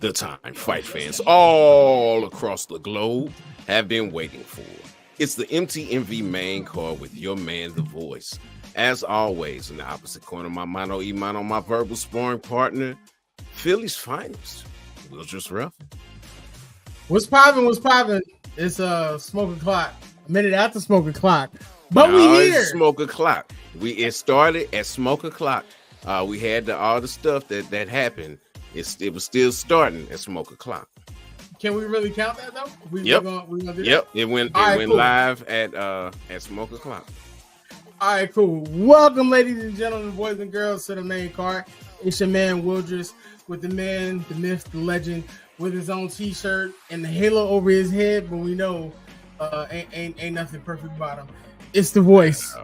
the time fight fans all across the globe have been waiting for. It's the MTMV main card with your man, The Voice. As always, in the opposite corner, my mano y mano, my verbal sparring partner, Philly's finest, Wildress Ruffin. What's poppin'? What's poppin'? It's smoke o'clock. A minute after smoke o'clock. But we here. Smoke o'clock. It started at smoke o'clock. We had all the stuff that happened. It was still starting at smoke o'clock. Can we really count that though? We gonna do yep. That? It went cool. live at smoke o'clock. All right, cool. Welcome, ladies and gentlemen, boys and girls, to the main card. It's your man Wildress with the man, the myth, the legend, with his own T-shirt and the halo over his head. But we know ain't nothing perfect about him. It's The Voice.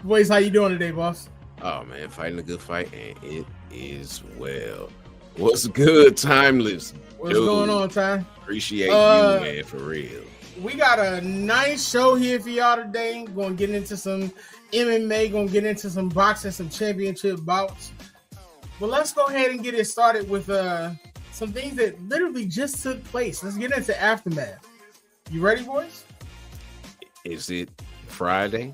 Voice, how you doing today, boss? Oh man, fighting a good fight, and it is well. What's good, Timeless? What's going on, Ty? Appreciate you, man, for real. We got a nice show here for y'all today. Going to get into some MMA, going to get into some boxing, some championship bouts. But let's go ahead and get it started with some things that literally just took place. Let's get into aftermath. You ready, boys? Is it Friday?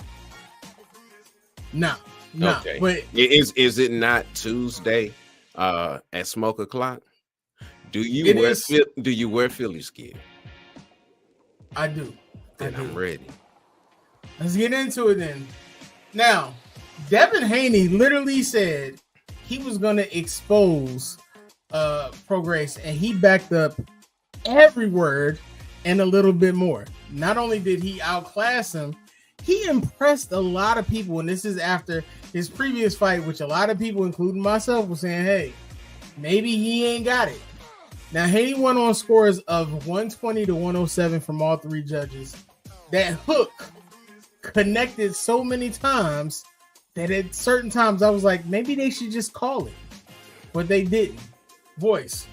No. Okay. But is it not Tuesday at smoke o'clock? Do you wear Phillies gear? I do. Then I'm ready. Let's get into it then. Now, Devin Haney literally said he was going to expose Prograis, and he backed up every word and a little bit more. Not only did he outclass him, he impressed a lot of people, and this is after his previous fight, which a lot of people, including myself, were saying, hey, maybe he ain't got it. Now, Haney won on scores of 120 to 107 from all three judges. That hook connected so many times that at certain times I was like, maybe they should just call it. But they didn't. Voice,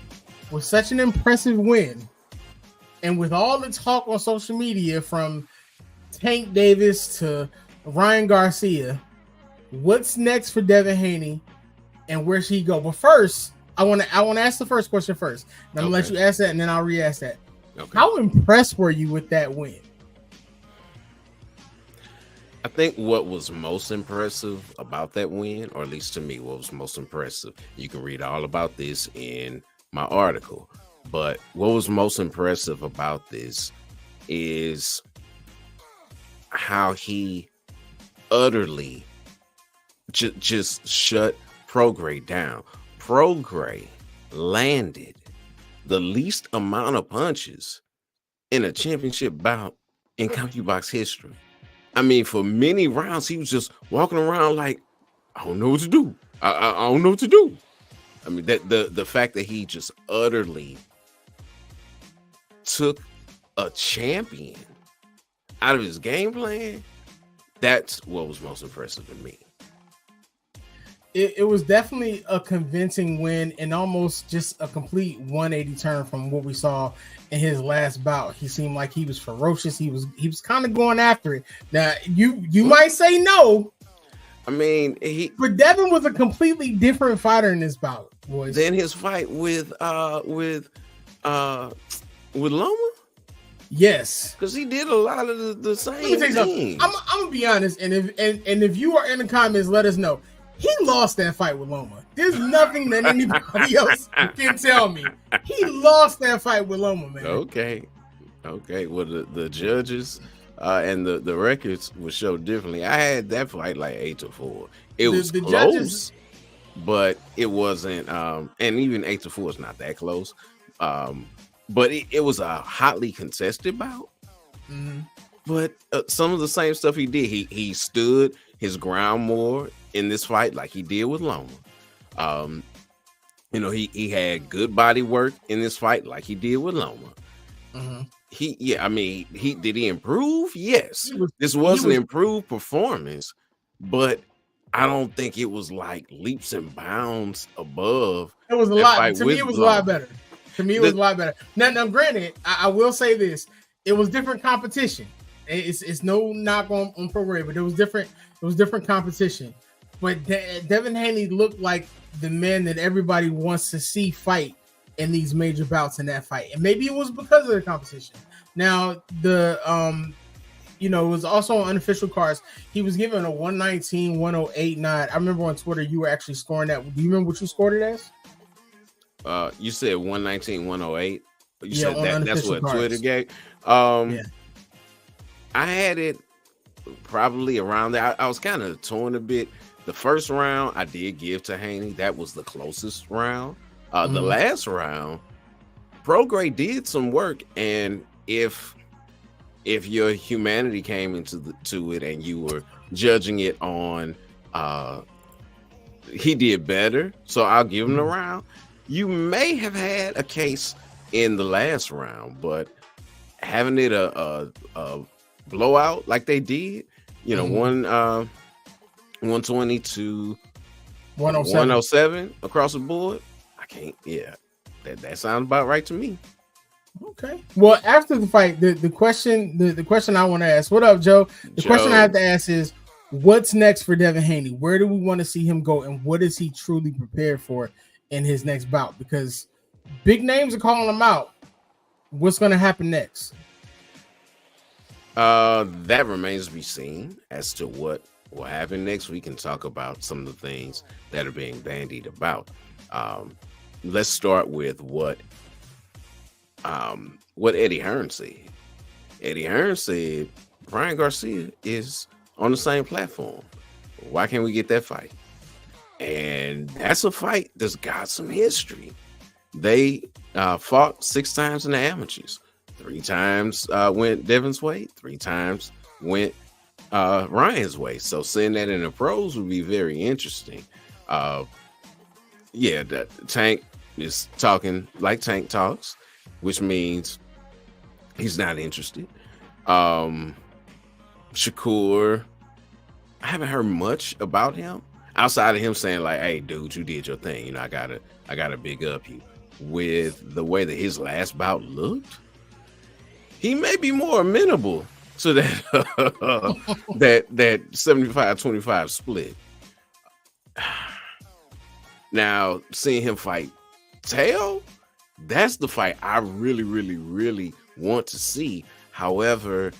with such an impressive win, and with all the talk on social media from Tank Davis to Ryan Garcia, what's next for Devin Haney and where should he go? But first, I want to ask the first question first. And I'm going to let you ask that, and then I'll re-ask that. Okay. How impressed were you with that win? I think what was most impressive about that win, or at least to me, what was most impressive, you can read all about this in my article, but what was most impressive about this is how he utterly just shut Prograis down. Prograis landed the least amount of punches in a championship bout in CompuBox history. I mean, for many rounds, he was just walking around like, I don't know what to do. I don't know what to do. I mean, that the fact that he just utterly took a champion out of his game plan, that's what was most impressive to me. It was definitely a convincing win and almost just a complete 180 turn from what we saw in his last bout. He seemed like he was ferocious. He was kind of going after it. Now, you might say no. I mean, but Devin was a completely different fighter in this bout, boys. Than his fight with Loma. Yes, because he did a lot of the same things. I'm gonna be honest, and if you are in the comments, let us know. He lost that fight with Loma. There's nothing that anybody else can tell me. He lost that fight with Loma, man. Okay. Well, the judges and the records would show differently. I had that fight like 8-4. It was close, judges, but it wasn't. And even 8-4 is not that close. But it was a hotly contested bout. Mm-hmm. But some of the same stuff he did. He stood his ground more in this fight like he did with Loma. He had good body work in this fight like he did with Loma. Mm-hmm. Did he improve? Yes. This was an improved performance, but I don't think it was like leaps and bounds above. It was a lot. To me, it was a lot better. Now, granted, I will say this: it was different competition. It's no knock on Prograis, but it was different. It was different competition. But Devin Haney looked like the man that everybody wants to see fight in these major bouts in that fight. And maybe it was because of the competition. Now, it was also on unofficial cards. He was given a 119, 108 nod. I remember on Twitter you were actually scoring that. Do you remember what you scored it as? You said 119, 108. You said that's what cards. Twitter gave. Yeah. I had it probably around there. I was kind of torn a bit. The first round I did give to Haney. That was the closest round. The last round, Prograis did some work, and if your humanity came into it and you were judging it on, he did better. So I'll give him a round. You may have had a case in the last round, but having it a blowout like they did, 120 to 107 across the board. I can't. Yeah, that sounds about right to me. Okay. Well, after the fight, the question I want to ask. What up, Joe? The question I have to ask is, what's next for Devin Haney? Where do we want to see him go, and what is he truly prepared for in his next bout? Because big names are calling him out. What's going to happen next? That remains to be seen as to what will happen next. We can talk about some of the things that are being bandied about. Let's start with what Eddie Hearn said. Eddie Hearn said Ryan Garcia is on the same platform. Why can't we get that fight? And that's a fight that's got some history. They fought 6 times in the amateurs. 3 times went Devin's way. 3 times went Ryan's way. So seeing that in the pros would be very interesting. That Tank is talking like Tank talks, which means he's not interested. Shakur, I haven't heard much about him outside of him saying like, "Hey, dude, you did your thing. I gotta big up you." With the way that his last bout looked, he may be more amenable to that that 75-25 split. Now, seeing him fight Teo, that's the fight I really, really, really want to see. However,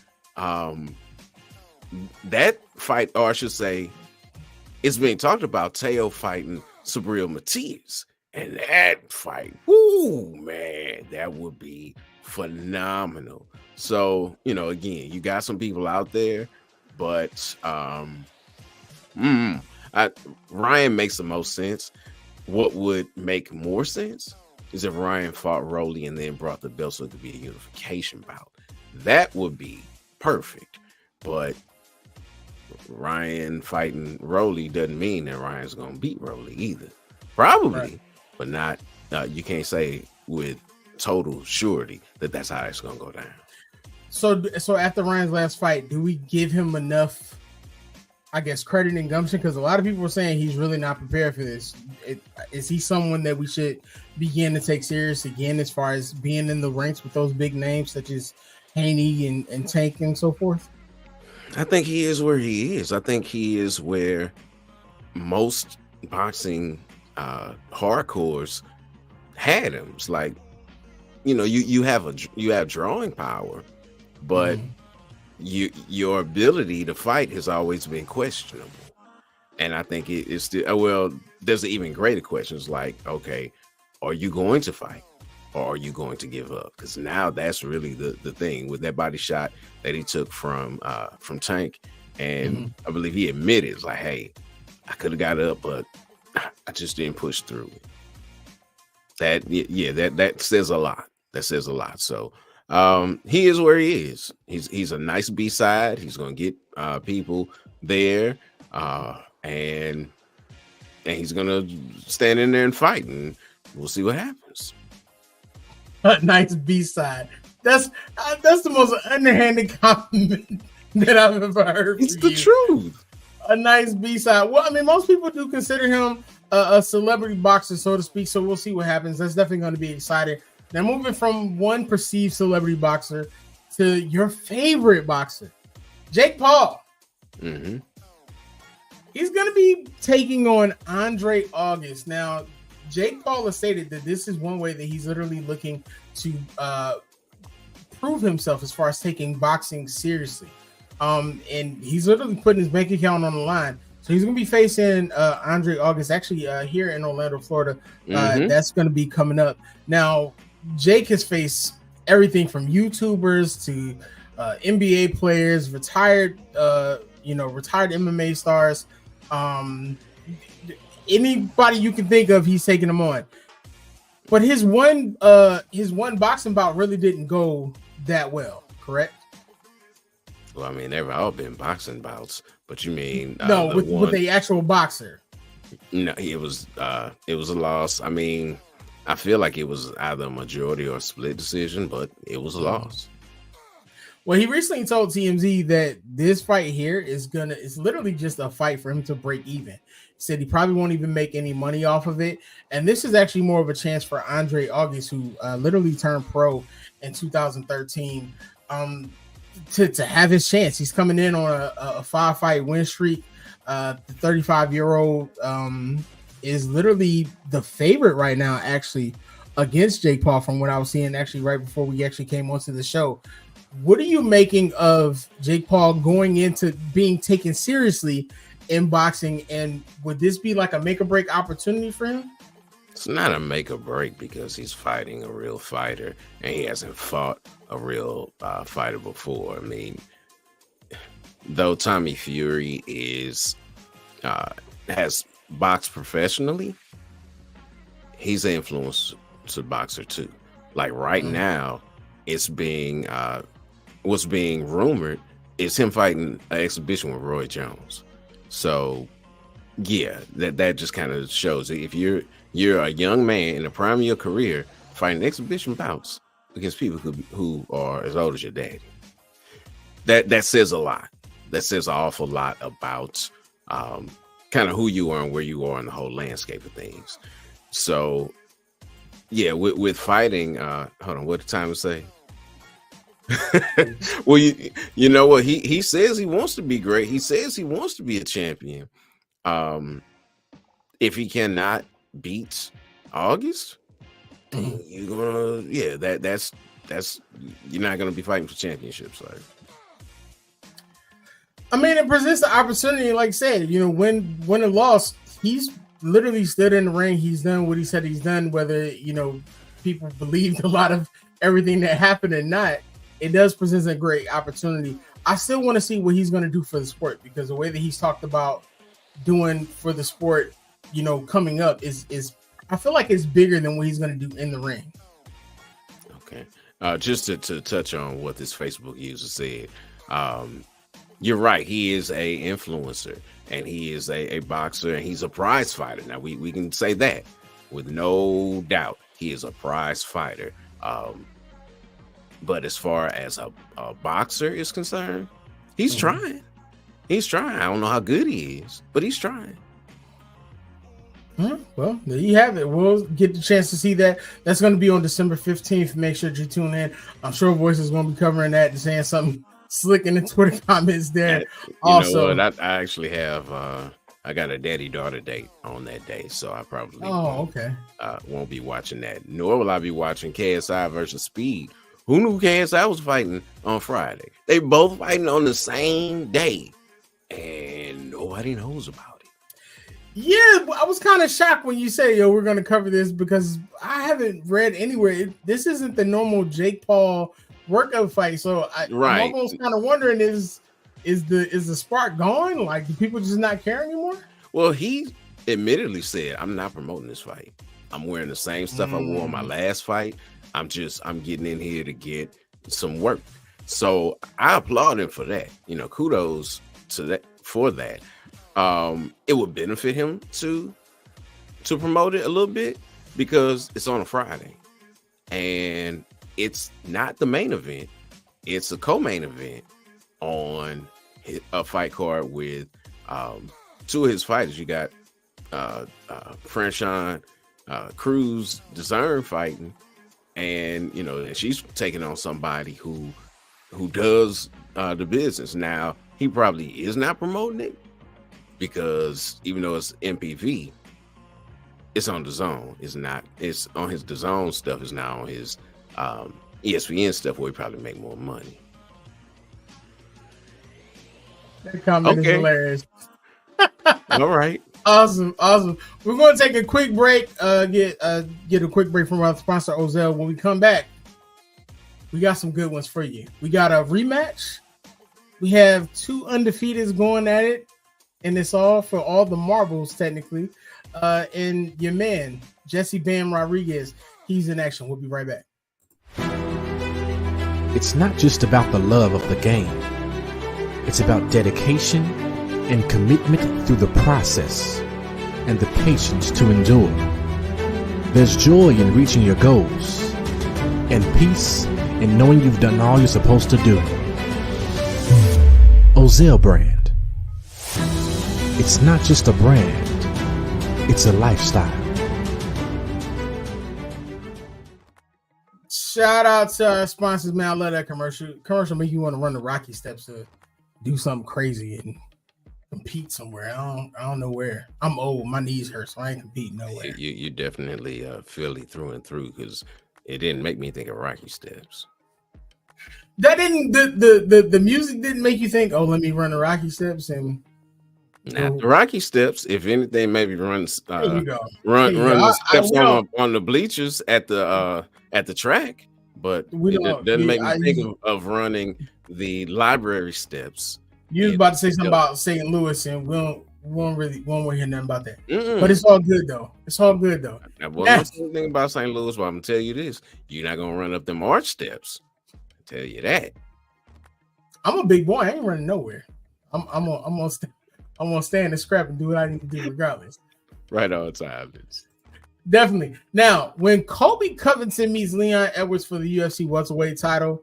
that fight, or I should say, it's being talked about Teo fighting Subriel Matias. And that fight, whoo, man, that would be phenomenal. So, again, you got some people out there, but Ryan makes the most sense. What would make more sense is if Ryan fought Rolly and then brought the belt so it could be a unification bout. That would be perfect. But Ryan fighting Rolly doesn't mean that Ryan's going to beat Rolly either. Probably, right. But not, you can't say with total surety that that's how it's going to go down. So after Ryan's last fight, do we give him enough, I guess, credit and gumption? Because a lot of people are saying he's really not prepared for this. Is he someone that we should begin to take serious again as far as being in the ranks with those big names such as Haney and Tank and so forth? I think he is where he is. I think he is where most boxing hardcores had him. It's like, you have drawing power, but your ability to fight has always been questionable. And I think it's still, there's an even greater questions like, okay, are you going to fight or are you going to give up? Because now that's really the thing with that body shot that he took from Tank. And I believe he admitted, it's like, hey, I could have got up, but I just didn't push through. That says a lot. That says a lot. So he is where he is. He's a nice B-side. He's going to get people there, and he's going to stand in there and fight, and we'll see what happens. A nice B-side. That's the most underhanded compliment that I've ever heard. It's the truth. A nice B-side. Well, I mean, most people do consider him a celebrity boxer, so to speak. So we'll see what happens. That's definitely going to be exciting. Now, moving from one perceived celebrity boxer to your favorite boxer, Jake Paul. He's going to be taking on Andre August. Now, Jake Paul has stated that this is one way that he's literally looking to prove himself as far as taking boxing seriously. And he's literally putting his bank account on the line. So he's going to be facing Andre August, actually here in Orlando, Florida. That's going to be coming up. Now, Jake has faced everything from YouTubers to NBA players, retired MMA stars. Anybody you can think of, he's taking them on. But his one boxing bout really didn't go that well, correct? Well, I mean, they've all been boxing bouts, but you mean no, with the actual boxer? No, it was a loss. I mean, I feel like it was either a majority or a split decision, but it was a loss. Well, he recently told TMZ that this fight here it's literally just a fight for him to break even. He said he probably won't even make any money off of it. And this is actually more of a chance for Andre August, who literally turned pro in 2013, to have his chance. He's coming in on a 5-fight win streak. The 35-year-old is literally the favorite right now, actually, against Jake Paul, from what I was seeing actually right before we actually came onto the show. What are you making of Jake Paul going into being taken seriously in boxing? And would this be like a make or break opportunity for him? It's not a make or break because he's fighting a real fighter and he hasn't fought a real fighter before. I mean, though Tommy Fury has boxed professionally, he's an influencer boxer too. Like right now, it's being what's being rumored is him fighting an exhibition with Roy Jones. So yeah, that just kind of shows it. If you're a young man in the prime of your career fighting exhibition bouts against people who are as old as your daddy, that says a lot. That says an awful lot about kind of who you are and where you are in the whole landscape of things. So yeah, with fighting, hold on, what did time say? Well, you know what, he says he wants to be great. He says he wants to be a champion. If he cannot beat August, you're gonna that's you're not gonna be fighting for championships. Like, I mean, it presents the opportunity. Like I said, win or loss, he's literally stood in the ring. He's done what he said he's done. Whether people believed a lot of everything that happened or not, it does present a great opportunity. I still want to see what he's going to do for the sport, because the way that he's talked about doing for the sport, coming up is I feel like it's bigger than what he's going to do in the ring. Okay. Just to touch on what this Facebook user said, you're right. He is a influencer and he is a boxer and he's a prize fighter. Now we can say that with no doubt. He is a prize fighter. But as far as a boxer is concerned, he's trying. He's trying. I don't know how good he is, but he's trying. Well, there you have it. We'll get the chance to see that. That's going to be on December 15th. Make sure you tune in. I'm sure Voice is going to be covering that and saying something slick in the Twitter comments there. You know what? I actually have I got a daddy-daughter date on that day, so I probably won't be watching that. Nor will I be watching KSI versus Speed. Who knew KSI was fighting on Friday? They both fighting on the same day, and nobody knows about it. Yeah, I was kind of shocked when you said, we're going to cover this, because I haven't read anywhere. This isn't the normal Jake Paul workout fight, so I'm almost kind of wondering, is the spark gone? Like, do people just not care anymore? Well, he admittedly said, I'm not promoting this fight. I'm wearing the same stuff I wore on my last fight. I'm getting in here to get some work. So I applaud him for that. Kudos to that for that. It would benefit him to promote it a little bit, because it's on a Friday and it's not the main event. It's a co-main event on a fight card with two of his fighters. You got Franchon Cruz Discern fighting, and and she's taking on somebody who does the business. Now, he probably is not promoting it, because even though it's MPV, It's on the zone. It's not. It's on his the zone stuff. It's not on his ESPN stuff where he probably make more money. That comment is Okay. hilarious. All right. Awesome. We're going to take a quick break. Get a quick break from our sponsor Ozell. When we come back, we got some good ones for you. We got a rematch. We have 2 undefeateds going at it, and it's all for all the marbles technically. And your man Jesse Bam Rodriguez, he's in action. We'll be right back. It's not just about the love of the game. It's about dedication and commitment through the process and the patience to endure. There's joy in reaching your goals and peace in knowing you've done all you're supposed to do. Ozell brand. It's not just a brand, it's a lifestyle. Shout out to our sponsors, man. I love that commercial. Commercial make you want to run the Rocky steps to do something crazy and compete somewhere. I don't know where. I'm old. My knees hurt, so I ain't competing nowhere. You definitely Philly through and through because it didn't make me think of Rocky Steps. That didn't the music didn't make you think, oh, let me run the Rocky steps and Not the Rocky Steps. If anything, maybe run the steps on the bleachers at the track. But it doesn't make me think of running the library steps. You was about to say something about St. Louis, and we won't hear nothing about that. But it's all good though. I wasn't saying anything about St. Louis, but I'm gonna tell you this: you're not gonna run up them arch steps. I tell you that. I'm a big boy. I ain't running nowhere. I'm gonna stay in the scrap and do what I need to do regardless. Right on time. Definitely. Now, when Colby Covington meets Leon Edwards for the UFC welterweight title,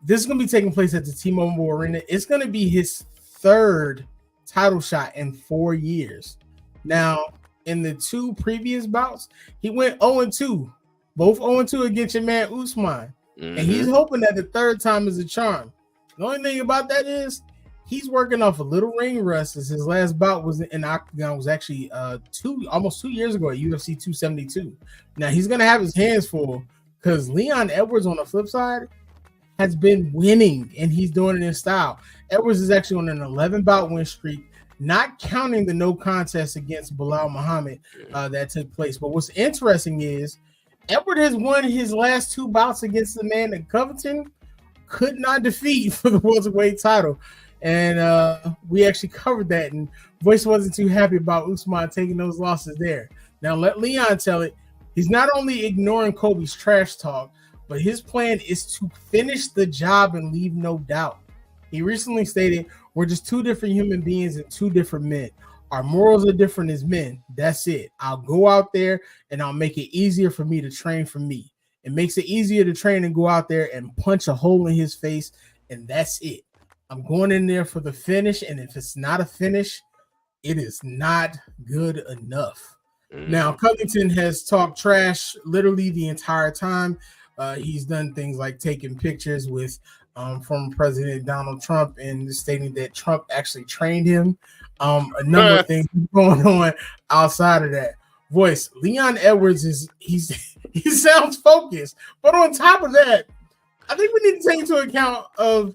this is going to be taking place at the T-Mobile Arena. It's going to be his 3rd title shot in 4 years. Now, in the 2 previous bouts, he went 0-2, both 0-2 against your man Usman, and he's hoping that the 3rd time is a charm. The only thing about that is he's working off a little ring rust, as his last bout was in Octagon was actually almost 2 years ago at UFC 272. Now he's gonna have his hands full because Leon Edwards on the flip side has been winning and he's doing it in style. Edwards is actually on an 11-bout win streak, not counting the no contest against Bilal Muhammad that took place. But what's interesting is Edwards has won his last 2 bouts against the man that Covington could not defeat for the welterweight title. And we actually covered that, and Voice wasn't too happy about Usman taking those losses there. Now let Leon tell it. He's not only ignoring Kobe's trash talk, but his plan is to finish the job and leave no doubt. He recently stated, "We're just 2 different human beings and 2 different men. Our morals are different as men. That's it. I'll go out there and I'll make it easier for me to train for me. It makes it easier to train and go out there and punch a hole in his face, and that's it. I'm going in there for the finish, and if it's not a finish, it is not good enough." Now, Covington has talked trash literally the entire time. He's done things like taking pictures with former President Donald Trump and stating that Trump actually trained him. A number of things going on outside of that. Voice, Leon Edwards he sounds focused, but on top of that, I think we need to take into account of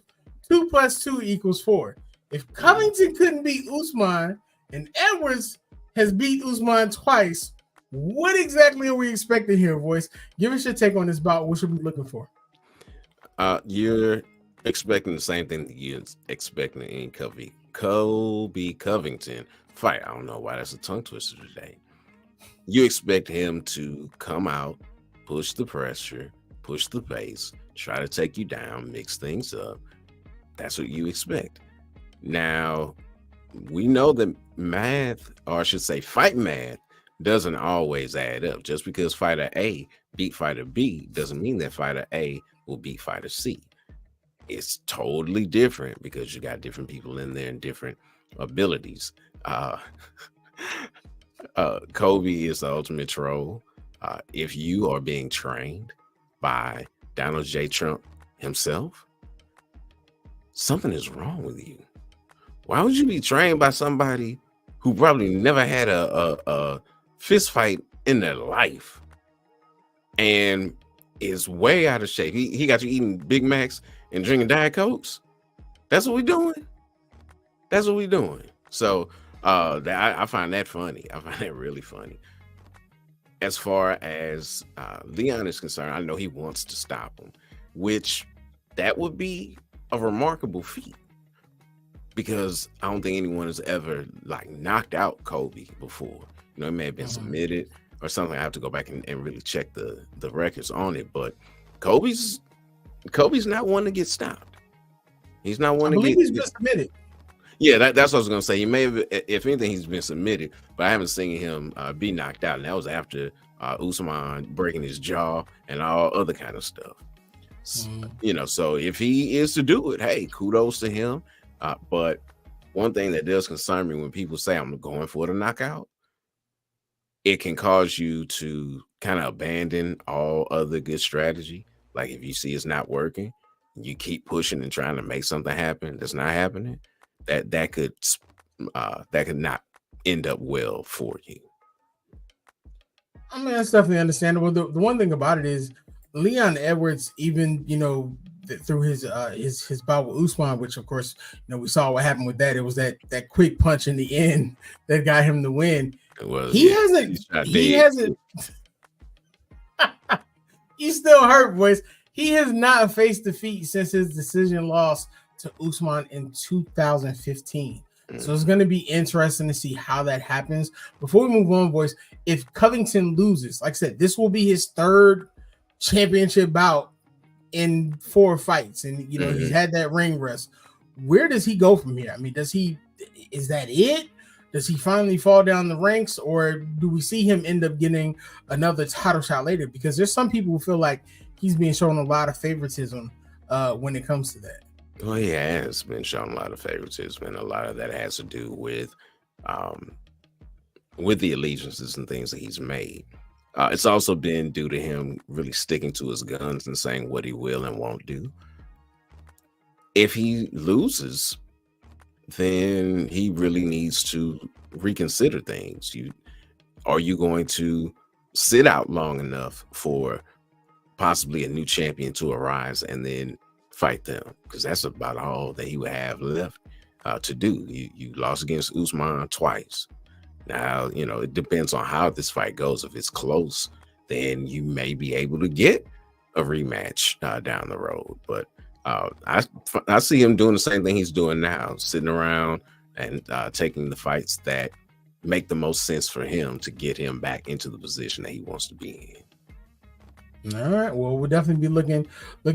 2 + 2 = 4. If Covington couldn't beat Usman and Edwards has beat Usman twice, what exactly are we expecting here, Voice? Give us your take on this bout. What should we be looking for? You're expecting the same thing that you're expecting in Colby Covington fight. I don't know why that's a tongue twister today. You expect him to come out, push the pressure, push the pace, try to take you down, mix things up. That's what you expect. Now, we know that math, or I should say fight math, doesn't always add up. Just because fighter A beat fighter B doesn't mean that fighter A will beat fighter C. It's totally different because you got different people in there and different abilities. Kobe is the ultimate troll. If you are being trained by Donald J. Trump himself, something is wrong with you. Why would you be trained by somebody who probably never had a fist fight in their life and is way out of shape. He got you eating Big Macs and drinking Diet Cokes. That's what we doing. That's what we doing. So I find that funny. I find that really funny. As far as Leon is concerned, I know he wants to stop him, which that would be a remarkable feat, because I don't think anyone has ever like knocked out Kobe before. You know, it may have been submitted or something. I have to go back and really check the records on it. But Kobe's not one to get stopped. He's not one to get. He's been submitted. Yeah, that's what I was gonna say. He may have, if anything, he's been submitted, but I haven't seen him be knocked out. And that was after Usman breaking his jaw and all other kind of stuff. You know, so if he is to do it, hey, kudos to him. But one thing that does concern me when people say I'm going for the knockout, it can cause you to kind of abandon all other good strategy. Like if you see it's not working, you keep pushing and trying to make something happen that's not happening. That could not end up well for you. I mean, that's definitely understandable. The one thing about it is Leon Edwards, even, you know, through his bout with Usman, which of course, you know, we saw what happened with that. It was that quick punch in the end that got him the win. He hasn't. He's still hurt, boys. He has not faced defeat since his decision loss to Usman in 2015. So it's going to be interesting to see how that happens. Before we move on, boys, if Covington loses, like I said, this will be his third championship bout in 4 fights. And, you know, he's had that ring rest. Where does he go from here? I mean, is that it? Does he finally fall down the ranks, or do we see him end up getting another title shot later? Because there's some people who feel like he's being shown a lot of favoritism when it comes to that. Well, he has been shown a lot of favoritism, and a lot of that has to do with the allegiances and things that he's made. It's also been due to him really sticking to his guns and saying what he will and won't do. If he loses, then he really needs to reconsider things. Are you going to sit out long enough for possibly a new champion to arise and then fight them? Because that's about all that he would have left to do. You lost against Usman twice. Now, you know, it depends on how this fight goes. If it's close, then you may be able to get a rematch down the road. But I see him doing the same thing he's doing now, sitting around and taking the fights that make the most sense for him to get him back into the position that he wants to be in. All right. Well, we'll definitely be looking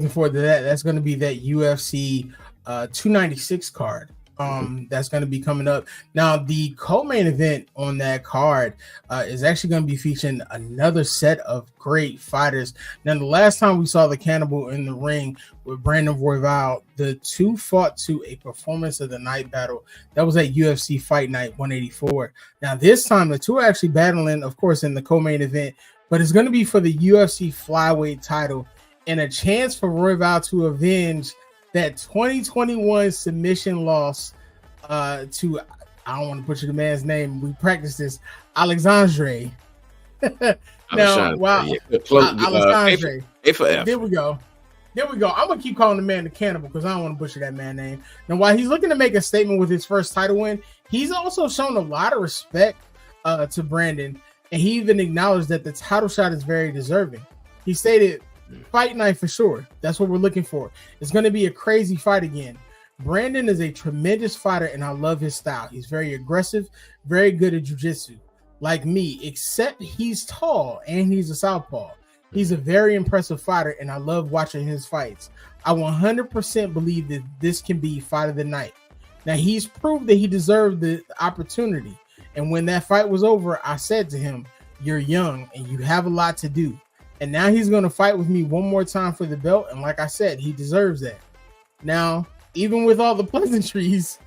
forward to that. That's going to be that UFC 296 card. That's going to be coming up. Now, the co-main event on that card is actually going to be featuring another set of great fighters. Now, the last time we saw the Cannibal in the ring with Brandon Royval, the two fought to a performance of the night battle. That was at UFC Fight Night 184. Now, this time, the two are actually battling, of course, in the co-main event, but it's going to be for the UFC flyweight title and a chance for Royval to avenge that 2021 submission loss to, I don't want to butcher the man's name. We practiced this, Alexandre. Now, wow, Alexandre. There we go. I'm gonna keep calling the man the Cannibal because I don't want to butcher that man's name. Now, while he's looking to make a statement with his first title win, he's also shown a lot of respect to Brandon, and he even acknowledged that the title shot is very deserving. He stated, "Fight night for sure. That's what we're looking for. It's going to be a crazy fight again. Brandon is a tremendous fighter, and I love his style. He's very aggressive, very good at jiu-jitsu, like me, except he's tall and he's a southpaw. He's a very impressive fighter, and I love watching his fights. I 100% believe that this can be fight of the night. Now, he's proved that he deserved the opportunity, and when that fight was over, I said to him, you're young, and you have a lot to do. And now he's going to fight with me one more time for the belt. And like I said, he deserves that." Now, even with all the pleasantries,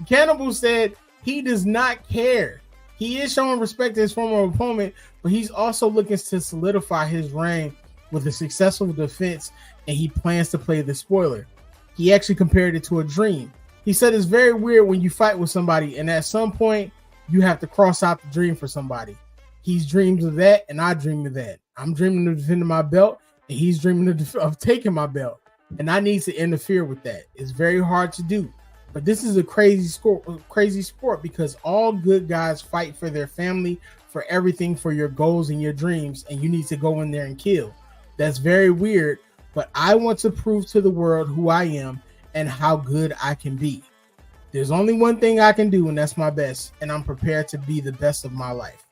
Cannibal said he does not care. He is showing respect to his former opponent, but he's also looking to solidify his reign with a successful defense, and he plans to play the spoiler. He actually compared it to a dream. He said it's very weird when you fight with somebody, and at some point, you have to cross out the dream for somebody. He's dreams of that, and I dream of that. I'm dreaming of defending my belt, and he's dreaming of taking my belt. And I need to interfere with that. It's very hard to do. But this is a crazy sport because all good guys fight for their family, for everything, for your goals and your dreams, and you need to go in there and kill. That's very weird, but I want to prove to the world who I am and how good I can be. There's only one thing I can do, and that's my best, and I'm prepared to be the best of my life.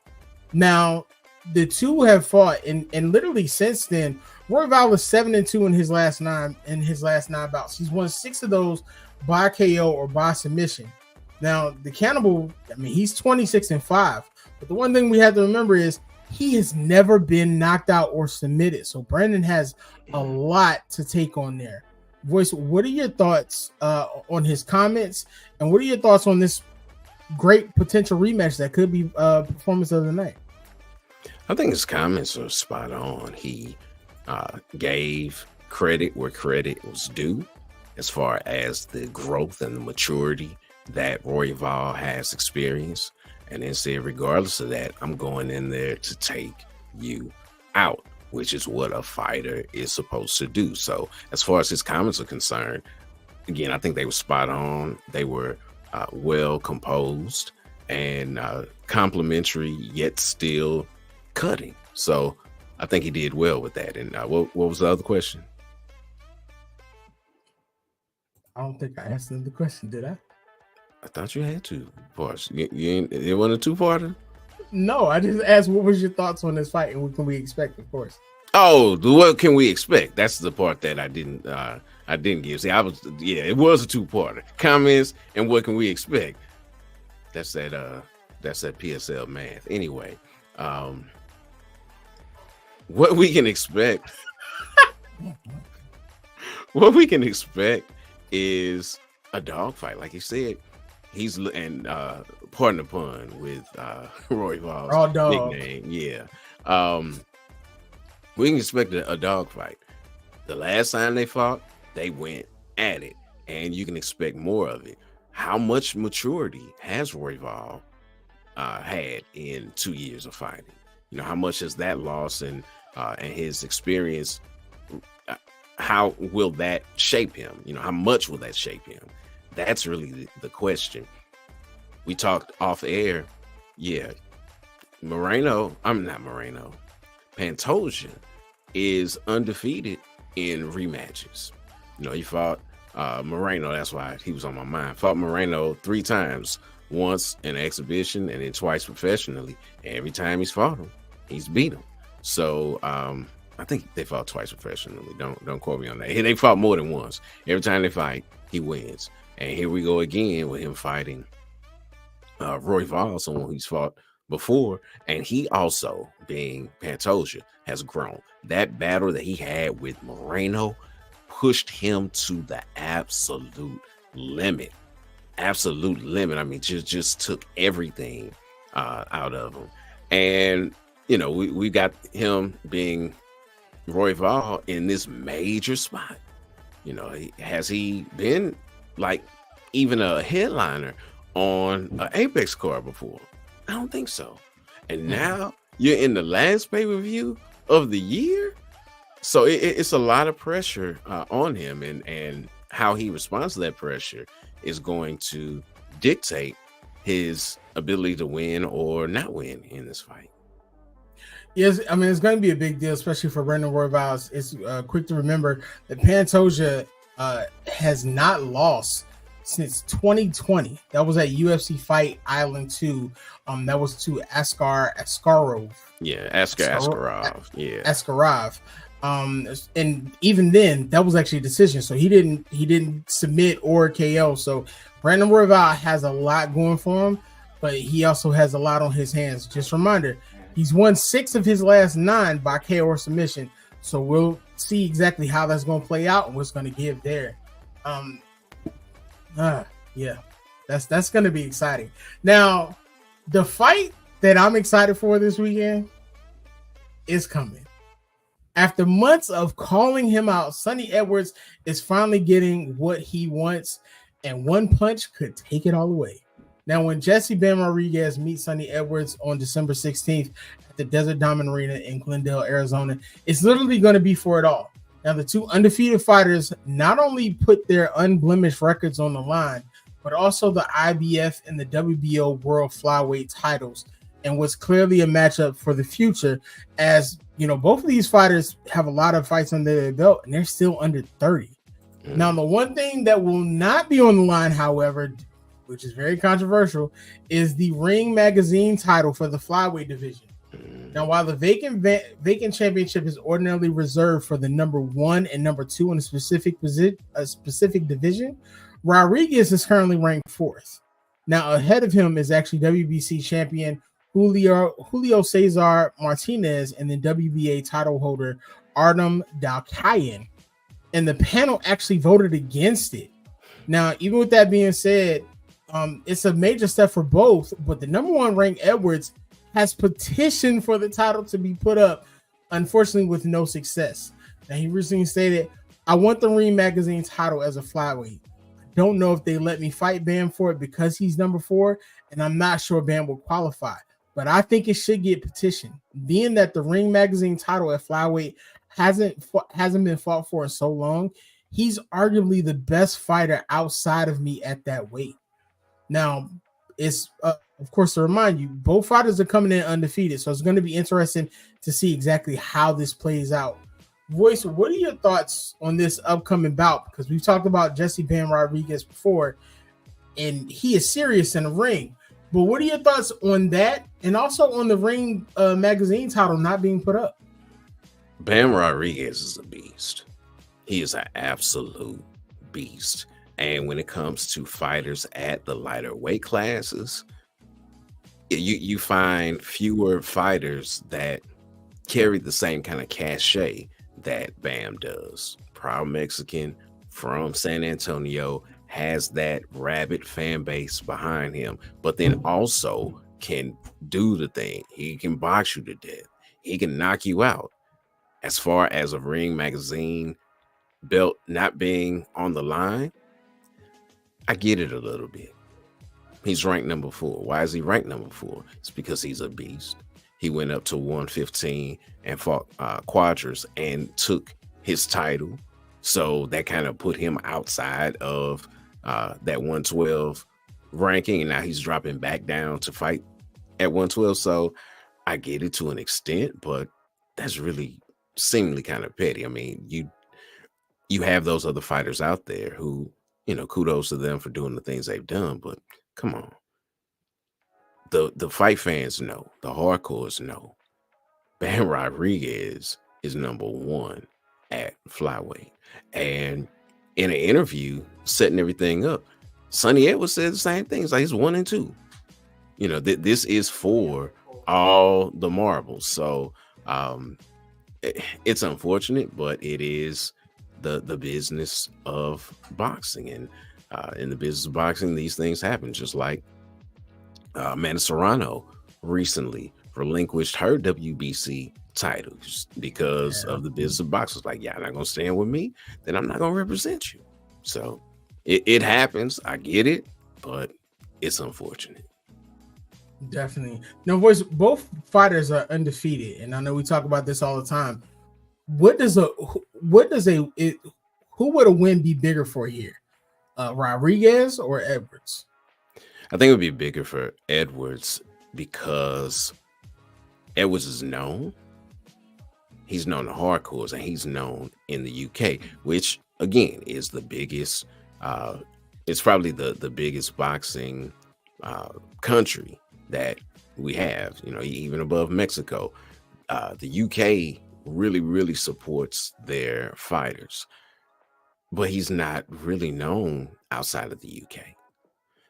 Now, the two have fought, and literally since then, Royval was 7-2 in his last nine bouts. He's won 6 of those by KO or by submission. Now, the Cannibal, I mean, he's 26-5. But the one thing we have to remember is he has never been knocked out or submitted. So Brandon has a lot to take on there. Voice, what are your thoughts on his comments? And what are your thoughts on this great potential rematch that could be performance of the night? I think his comments are spot on. He gave credit where credit was due as far as the growth and the maturity that Royval has experienced. And then said, regardless of that, I'm going in there to take you out, which is what a fighter is supposed to do. So as far as his comments are concerned, again, I think they were spot on. They were well composed and complimentary, yet still cutting. So I think he did well with that. And what was the other question? I don't think I answered the question, did I? I thought you had 2 parts. It wasn't a 2-parter? No, I just asked what was your thoughts on this fight and what can we expect, of course. Oh, what can we expect? That's the part that I didn't give. See, it was a 2-parter. Comments and what can we expect? That's that PSL math. Anyway, what we can expect is a dogfight, like you said. He's pardon the pun with Royval's nickname. Yeah. We can expect a dogfight. The last time they fought, they went at it, and you can expect more of it. How much maturity has Royval had in 2 years of fighting? You know, how much has that loss and his experience? How will that shape him? You know, how much will that shape him? That's really the question. We talked off air. Yeah. Pantoja is undefeated in rematches. You know, he fought Moreno. That's why he was on my mind. Fought Moreno 3 times. Once in an exhibition and then twice professionally. And every time he's fought him, he's beat him. So I think they fought twice professionally. Don't quote me on that. They fought more than once. Every time they fight, he wins. And here we go again with him fighting Royval, someone he's fought before. And he also, being Pantoja, has grown. That battle that he had with Moreno pushed him to the absolute limit. Absolute limit. I mean, just took everything out of him. And, you know, we got him being Royval in this major spot. You know, has he been like even a headliner on an Apex card before? I don't think so. And now you're in the last pay-per-view of the year. So it's a lot of pressure on him, and how he responds to that pressure is going to dictate his ability to win or not win in this fight. Yes, I mean, it's going to be a big deal, especially for Brandon Royval. It's quick to remember that Pantoja has not lost since 2020. That was at UFC Fight Island 2. That was to Askarov. Yeah, Askarov. Yeah, Askarov. And even then, that was actually a decision. So he didn't submit or KO. So Brandon Royval has a lot going for him, but he also has a lot on his hands. Just a reminder, he's won 6 of his last 9 by KO or submission. So we'll see exactly how that's going to play out and what's going to give there. Yeah, that's going to be exciting. Now, the fight that I'm excited for this weekend is coming. After months of calling him out, Sonny Edwards is finally getting what he wants, and one punch could take it all away. Now, when Jesse Bam Rodriguez meets Sonny Edwards on December 16th at the Desert Diamond Arena in Glendale, Arizona, it's literally going to be for it all. Now, the two undefeated fighters not only put their unblemished records on the line, but also the IBF and the WBO World Flyweight titles, and was clearly a matchup for the future. As you know, both of these fighters have a lot of fights under their belt, and they're still under 30. Now, the one thing that will not be on the line, however, which is very controversial, is the Ring Magazine title for the flyweight division. Now, while the vacant championship is ordinarily reserved for the number 1 and number 2 in a specific division, Rodriguez is currently ranked 4th. Now, ahead of him is actually WBC champion Julio Cesar Martinez and then WBA title holder Artem Dalkayan. And the panel actually voted against it. Now, even with that being said, it's a major step for both, but the number 1 ranked Edwards has petitioned for the title to be put up, unfortunately with no success. Now, he recently stated, "I want the Ring Magazine title as a flyweight. I don't know if they let me fight Bam for it because he's number 4, and I'm not sure Bam will qualify, but I think it should get petitioned. Being that the Ring Magazine title at flyweight hasn't been fought for in so long, he's arguably the best fighter outside of me at that weight." Now, it's of course, to remind you, both fighters are coming in undefeated, so it's going to be interesting to see exactly how this plays out. Voice, what are your thoughts on this upcoming bout? Because we've talked about Jesse Bam Rodriguez before, and he is serious in the ring. But what are your thoughts on that, and also on the Ring Magazine title not being put up? Bam Rodriguez is a beast. He is an absolute beast. And when it comes to fighters at the lighter weight classes, you find fewer fighters that carry the same kind of cachet that Bam does. Proud Mexican from San Antonio, has that rabid fan base behind him, but then also can do the thing. He can box you to death. He can knock you out. As far as a Ring Magazine belt not being on the line, I get it a little bit. He's ranked number 4. Why is he ranked number 4? It's because he's a beast. He went up to 115 and fought Quadras and took his title. So that kind of put him outside of that 112 ranking. And now he's dropping back down to fight at 112. So I get it to an extent, but that's really seemingly kind of petty. I mean, you have those other fighters out there who, kudos to them for doing the things they've done, but come on. The fight fans know, the hardcores know, Bam Rodriguez is number 1 at flyweight. And in an interview setting everything up, Sonny Edwards said the same things, like he's 1 and 2. This is for all the marbles. So it's unfortunate, but it is the business of boxing. And in the business of boxing, these things happen, just like Amanda Serrano recently relinquished her WBC title because of the business of boxing. Like, y'all not gonna stand with me, then I'm not gonna represent you. So it happens. I get it, but it's unfortunate. Definitely. No, voice. Both fighters are undefeated, and I know we talk about this all the time. Who would a win be bigger for here? Rodriguez or Edwards? I think it would be bigger for Edwards because Edwards is known. He's known to hardcores, and he's known in the UK, which again is the biggest. It's probably the biggest boxing country that we have. Even above Mexico. The UK really supports their fighters, but he's not really known outside of the UK.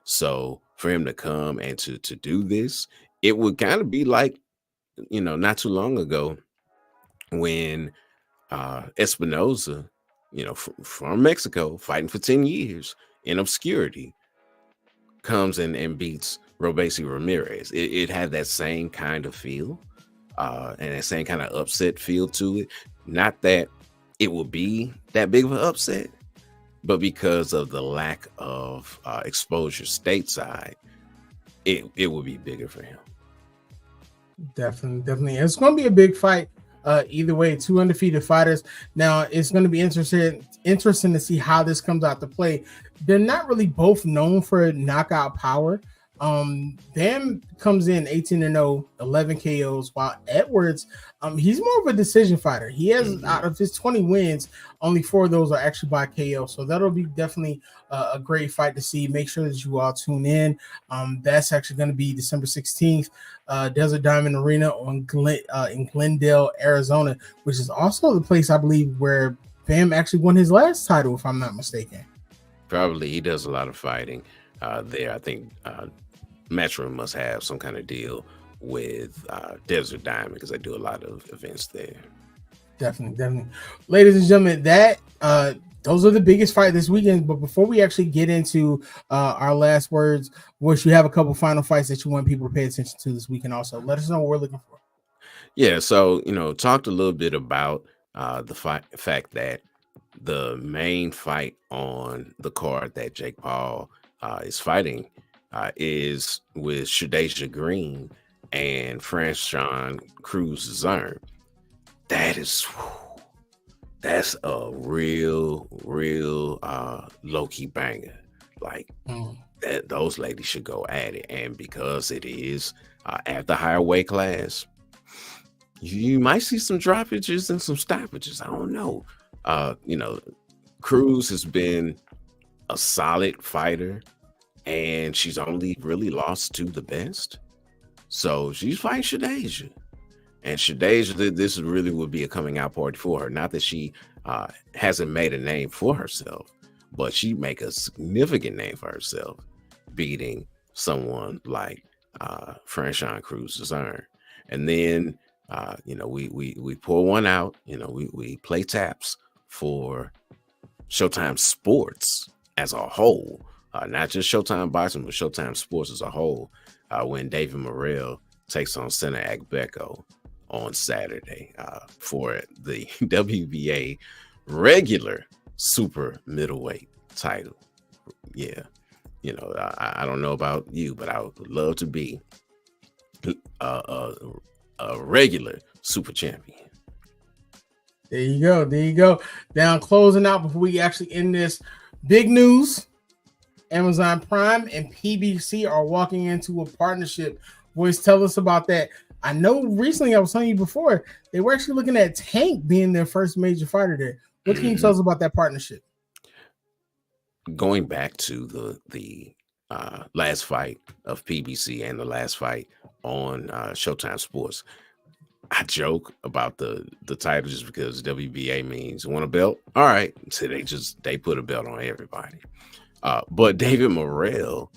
So for him to come and to do this, it would kind of be like, not too long ago when Espinoza, from Mexico, fighting for 10 years in obscurity, comes in and beats Robesi Ramirez. It had that same kind of feel and that same kind of upset feel to it. Not that it will be that big of an upset, but because of the lack of exposure stateside, it would be bigger for him. Definitely. It's going to be a big fight. Either way, two undefeated fighters. Now it's going to be interesting to see how this comes out to play. They're not really both known for knockout power. Bam comes in 18-0, 11 KOs, while Edwards, he's more of a decision fighter. He has out of his 20 wins, only 4 of those are actually by KO. So that'll be definitely a great fight to see. Make sure that you all tune in. That's actually going to be December 16th, Desert Diamond Arena in Glendale, Arizona, which is also the place I believe where Bam actually won his last title, if I'm not mistaken. Probably he does a lot of fighting there. I think Matchroom must have some kind of deal with Desert Diamond because they do a lot of events there. Definitely. Ladies and gentlemen, that those are the biggest fight this weekend. But before we actually get into our last words, wish you have a couple final fights that you want people to pay attention to this weekend. Also, let us know what we're looking for. Yeah, so talked a little bit about the fact that the main fight on the card that Jake Paul is fighting is with Shadeja Green and Franchon Cruz-Zern. That's a real low-key banger. Like those ladies should go at it. And because it is at the higher weight class, you might see some droppages and some stoppages. I don't know. Cruz has been a solid fighter, and she's only really lost to the best. So she's fighting Shadeja. And Shadeja, this really would be a coming out party for her. Not that she hasn't made a name for herself, but she make a significant name for herself, beating someone like Franchon Cruz-Zern. And then we pull one out. We play taps for Showtime Sports as a whole, not just Showtime Boxing, but Showtime Sports as a whole, when David Morrell takes on Sena Agbeko on Saturday for the WBA regular super middleweight title. Yeah, I don't know about you, but I would love to be a regular super champion. There you go. Now, closing out before we actually end this, big news. Amazon Prime and PBC are walking into a partnership. Boys, tell us about that. I know recently I was telling you before, they were actually looking at Tank being their first major fighter there. What can you tell us about that partnership? Going back to the last fight of PBC and the last fight on Showtime Sports, I joke about the title just because WBA means want a belt. All right, so they put a belt on everybody. But David Morrell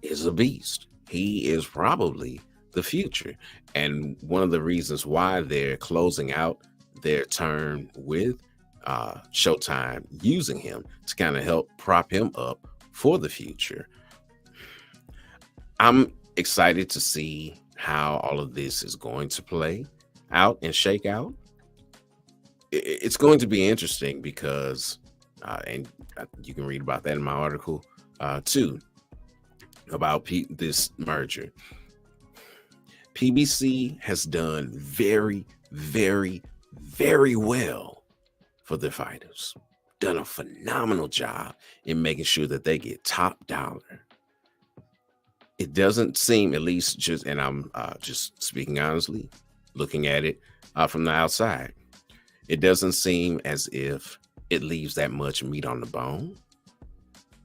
is a beast. He is probably the future. And one of the reasons why they're closing out their term with Showtime, using him to kind of help prop him up for the future. I'm excited to see how all of this is going to play out and shake out. It's going to be interesting because, and you can read about that in my article too, about this merger. PBC has done very, very, very well for their fighters. Done a phenomenal job in making sure that they get top dollar. It doesn't seem, at least just, and I'm just speaking honestly, looking at it from the outside, it doesn't seem as if it leaves that much meat on the bone,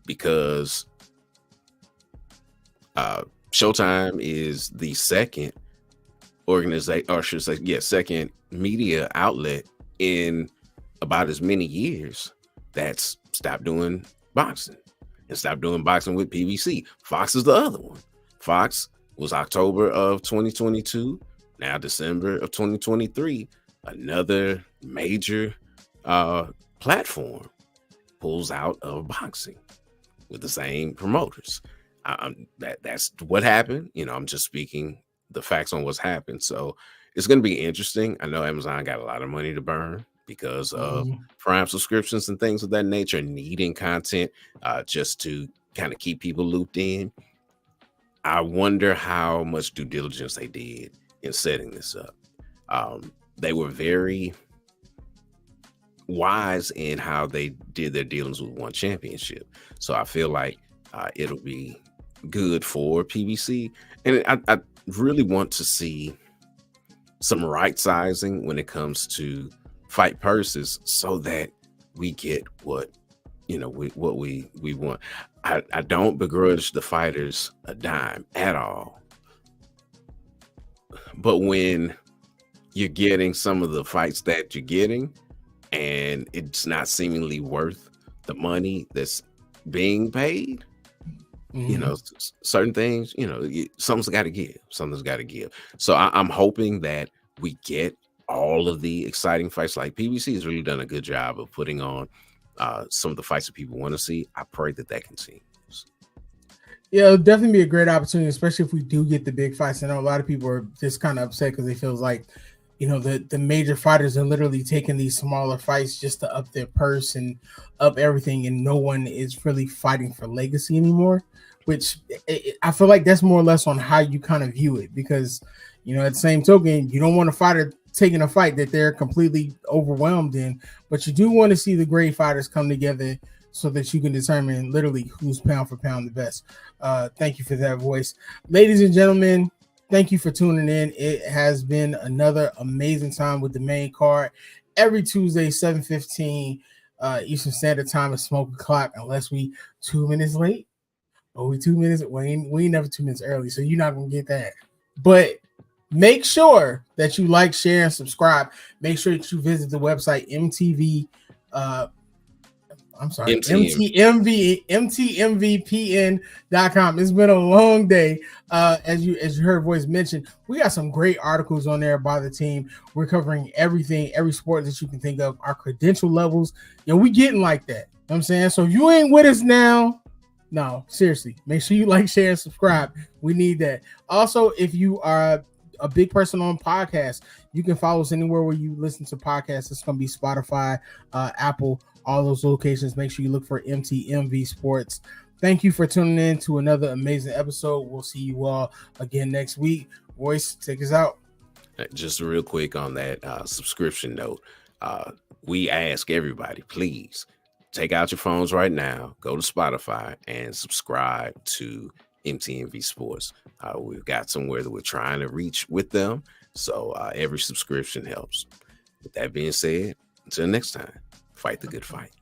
because Showtime is the second organization, or should I say, second media outlet in about as many years that's stopped doing boxing and stopped doing boxing with PBC. Fox is the other one. Fox was October of 2022. Now December of 2023, another major platform pulls out of boxing with the same promoters. That's what happened. I'm just speaking the facts on what's happened. So it's going to be interesting. I know Amazon got a lot of money to burn because of Prime subscriptions and things of that nature, needing content just to kind of keep people looped in. I wonder how much due diligence they did in setting this up. They were very wise in how they did their dealings with one championship. So I feel like it'll be good for PBC. And I really want to see some right sizing when it comes to fight purses so that we get what we want. I don't begrudge the fighters a dime at all. But when you're getting some of the fights that you're getting and it's not seemingly worth the money that's being paid, certain things, something's got to give. Something's got to give. So I'm hoping that we get all of the exciting fights. Like PBC has really done a good job of putting on some of the fights that people want to see. I pray that continues. Yeah, it'll definitely be a great opportunity, especially if we do get the big fights. I know a lot of people are just kind of upset because they feel like, the major fighters are literally taking these smaller fights just to up their purse and up everything, and no one is really fighting for legacy anymore, which I feel like that's more or less on how you kind of view it, because, at the same token, you don't want a fighter taking a fight that they're completely overwhelmed in, but you do want to see the great fighters come together so that you can determine literally who's pound for pound the best. Thank you for that voice. Ladies and gentlemen, thank you for tuning in. It has been another amazing time with the main card. Every Tuesday, 7:15 Eastern Standard Time is Smoke O'Clock, unless we 2 minutes late. Or we 2 minutes, we ain't never 2 minutes early, so you're not going to get that. But make sure that you like, share, and subscribe. Make sure that you visit the website MTMVPN.com. It's been a long day. As you heard voice mentioned, we got some great articles on there by the team. We're covering everything, every sport that you can think of. Our credential levels, we getting like that. You know what I'm saying? So if you ain't with us now, no, seriously, make sure you like, share, and subscribe. We need that. Also, if you are a big person on podcasts, you can follow us anywhere where you listen to podcasts. It's going to be Spotify, Apple, all those locations. Make sure you look for MTMV Sports. Thank you for tuning in to another amazing episode. We'll see you all again next week. Voice, take us out. Just real quick on that subscription note, we ask everybody, please take out your phones right now, go to Spotify and subscribe to MTMV Sports. We've got somewhere that we're trying to reach with them, so every subscription helps. With that being said, until next time, fight the good fight.